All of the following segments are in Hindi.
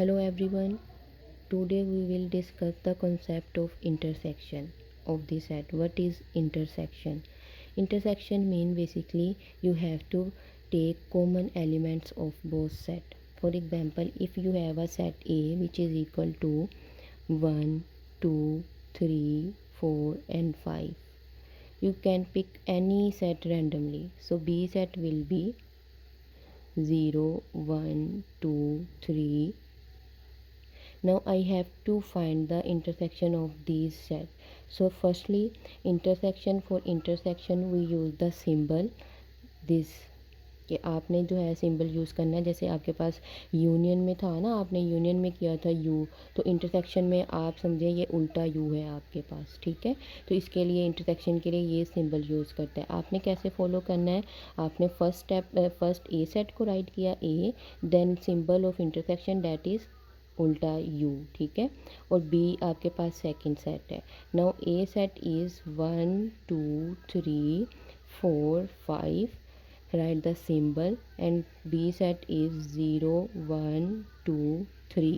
Hello everyone. Today we will discuss the concept of intersection of the set. What is intersection? Intersection mean basically you have to take common elements of both set. For example, if you have a set A which is equal to 1, 2, 3, 4 and 5. You can pick any set randomly. So B set will be 0, 1, 2, 3. Now I have to find the intersection of these sets. So firstly, for intersection we use the symbol this कि आपने जो है सिंबल यूज़ करना है। जैसे आपके पास यूनियन में था ना, आपने यूनियन में किया था यू, तो इंटरसेक्शन में आप समझे ये उल्टा यू है आपके पास, ठीक है। तो इसके लिए इंटरसेक्शन के लिए ये सिंबल यूज़ करता है। आपने कैसे फॉलो करना है, आपने फर्स्ट ए सेट को राइट किया A, then symbol of intersection that is उल्टा यू, ठीक है। और बी आपके पास सेकंड सेट है। Now A set is 1, 2, 3, 4, 5. Write the symbol, and B set is 0, 1, 2, 3.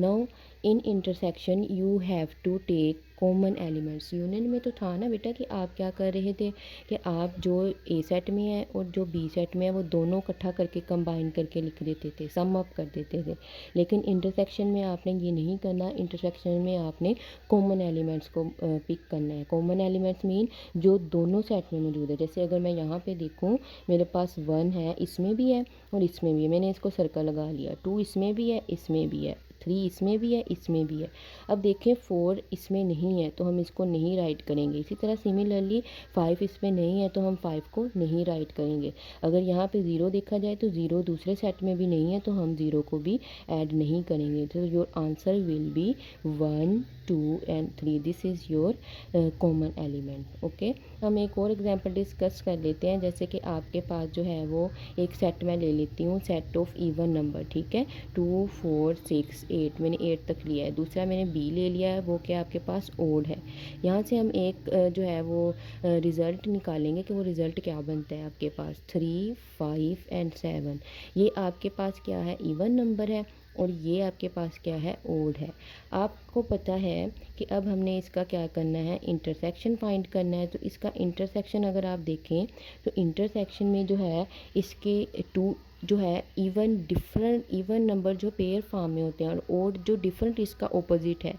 Now in intersection you have to take common elements. Union में तो था ना बेटा कि आप क्या कर रहे थे कि आप जो ए सेट में है और जो बी सेट में है वो दोनों इकट्ठा करके कंबाइन करके लिख देते थे, सम अप कर देते थे। लेकिन इंटरसेक्शन में आपने ये नहीं करना। इंटरसेक्शन में आपने कॉमन एलिमेंट्स को पिक करना है। कॉमन एलिमेंट्स मीन जो दोनों सेट में मौजूद है। जैसे अगर मैं यहाँ पे देखूँ, मेरे पास 1 है, इसमें भी है और इसमें भी है, मैंने इसको सर्कल लगा लिया। 2 इसमें भी है, इसमें भी है। 3 इसमें भी है, इसमें भी है। अब देखें 4 इसमें नहीं है तो हम इसको नहीं राइट करेंगे। इसी तरह सिमिलरली 5 इसमें नहीं है तो हम 5 को नहीं राइट करेंगे। अगर यहाँ पे 0 देखा जाए तो 0 दूसरे सेट में भी नहीं है तो हम 0 को भी ऐड नहीं करेंगे। तो your answer will be 1, 2 and 3। This is your common element. Okay, हम एक और एग्जांपल डिस्कस कर लेते हैं। जैसे कि आपके पास जो है वो एक सेट मैं ले लेती हूँ, सेट ऑफ इवन नंबर, ठीक है। 2, 4, 6, 8, मैंने 8 तक लिया है। दूसरा मैंने बी ले लिया है, वो क्या आपके पास ओड है। यहाँ से हम एक जो है वो रिज़ल्ट निकालेंगे कि वो रिज़ल्ट क्या बनता है आपके पास। 3, 5 एंड 7 ये आपके पास क्या है, इवन नंबर है और ये आपके पास क्या है, ओड है। आपको पता है कि अब हमने इसका क्या करना है, इंटरसेक्शन फाइंड करना है। तो इसका इंटरसेक्शन अगर आप देखें तो इंटरसेक्शन में जो है इसके टू जो है इवन नंबर जो पेयर फॉर्म में होते हैं और ओड जो डिफरेंट इसका ऑपोजिट है।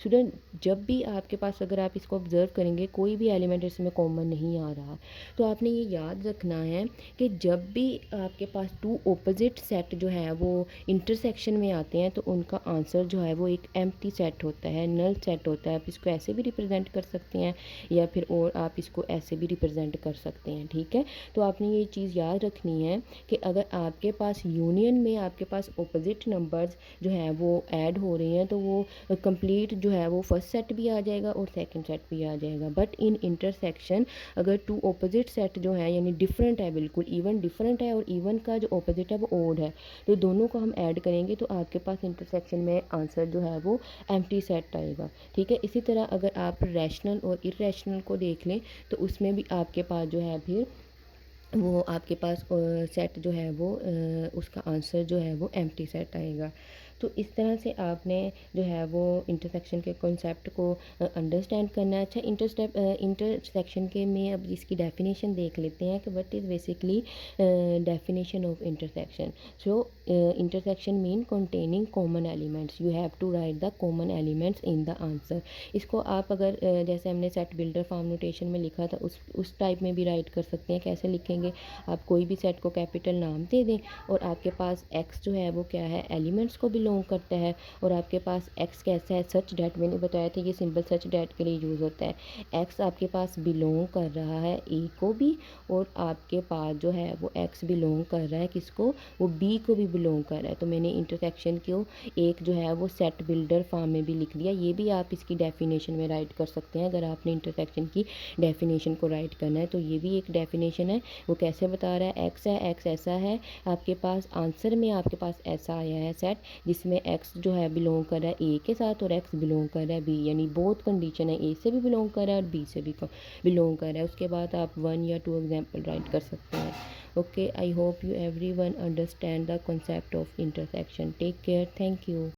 स्टूडेंट, जब भी आपके पास अगर आप इसको ऑब्जर्व करेंगे कोई भी एलिमेंट इसमें कॉमन नहीं आ रहा, तो आपने ये याद रखना है कि जब भी आपके पास टू ऑपोजिट सेट जो है वो इंटरसेक्शन में आते हैं तो उनका आंसर जो है वो एक एम्प्टी सेट होता है, नल सेट होता है। आप इसको ऐसे भी रिप्रेजेंट कर सकते हैं या फिर और आप इसको ऐसे भी रिप्रेजेंट कर सकते हैं, ठीक है। तो आपने ये चीज़ याद रखनी है कि अगर आपके पास यूनियन में आपके पास ऑपोजिट नंबर्स जो है वो ऐड हो रहे हैं तो वो कंप्लीट जो है वो फर्स्ट सेट भी आ जाएगा और सेकंड सेट भी आ जाएगा। बट इन इंटरसेक्शन अगर टू ऑपोजिट सेट जो है यानी डिफरेंट है, बिल्कुल इवन डिफरेंट है और इवन का जो ऑपोजिट है वो ओड है, तो दोनों को हम ऐड करेंगे तो आपके पास इंटरसेक्शन में आंसर जो है वो एम्प्टी सेट आएगा, ठीक है। इसी तरह अगर आप रैशनल और इरेशनल को देख लें तो उसमें भी आपके पास जो है फिर वो आपके पास सेट जो है वो उसका आंसर जो है वो एम्प्टी सेट आएगा। तो इस तरह से आपने जो है वो इंटरसेक्शन के कॉन्सेप्ट को अंडरस्टैंड करना है। अच्छा, इंटरसेक्शन के में अब इसकी डेफिनेशन देख लेते हैं कि what is basically definition of intersection. So intersection mean containing common elements, you have to write the common elements in the answer. इसको आप अगर जैसे हमने सेट बिल्डर फॉर्म नोटेशन में लिखा था उस टाइप में भी राइट कर सकते हैं। कैसे लिखेंगे, आप कोई भी सेट को कैपिटल नाम दे दें और आपके पास एक्स जो है वो क्या है, एलिमेंट्स को बिलोंग करता है और आपके पास एक्स कैसा है, सच डैट, मैंने बताया था ये सिंबल सच डैट के लिए यूज़ होता है। एक्स आपके पास बिलोंग कर रहा है ए को भी और आपके पास जो है वो एक्स बिलोंग कर रहा है किसको, वो बी को भी बिलोंग कर रहा है। तो मैंने इंटरसेक्शन को एक जो है वो सेट बिल्डर फॉर्म में भी लिख दिया। ये भी आप इसकी डेफिनेशन में राइट कर सकते हैं। अगर आपने इंटरसेक्शन की डेफिनेशन को राइट करना है तो ये भी एक डेफिनेशन है। वो कैसे बता रहा है, एक्स है, एक्स ऐसा है, आपके पास आंसर में आपके पास ऐसा आया है सेट जिसमें एक्स जो है बिलोंग कर रहा है ए के साथ और एक्स बिलोंग कर रहा है बी, यानी बोथ कंडीशन है, ए से भी बिलोंग कर रहा है और बी से भी बिलोंग कर रहा है। उसके बाद आप 1 या 2 एग्जाम्पल राइट कर सकते हैं। Okay, I hope you everyone understand the concept of intersection. Take care. Thank you.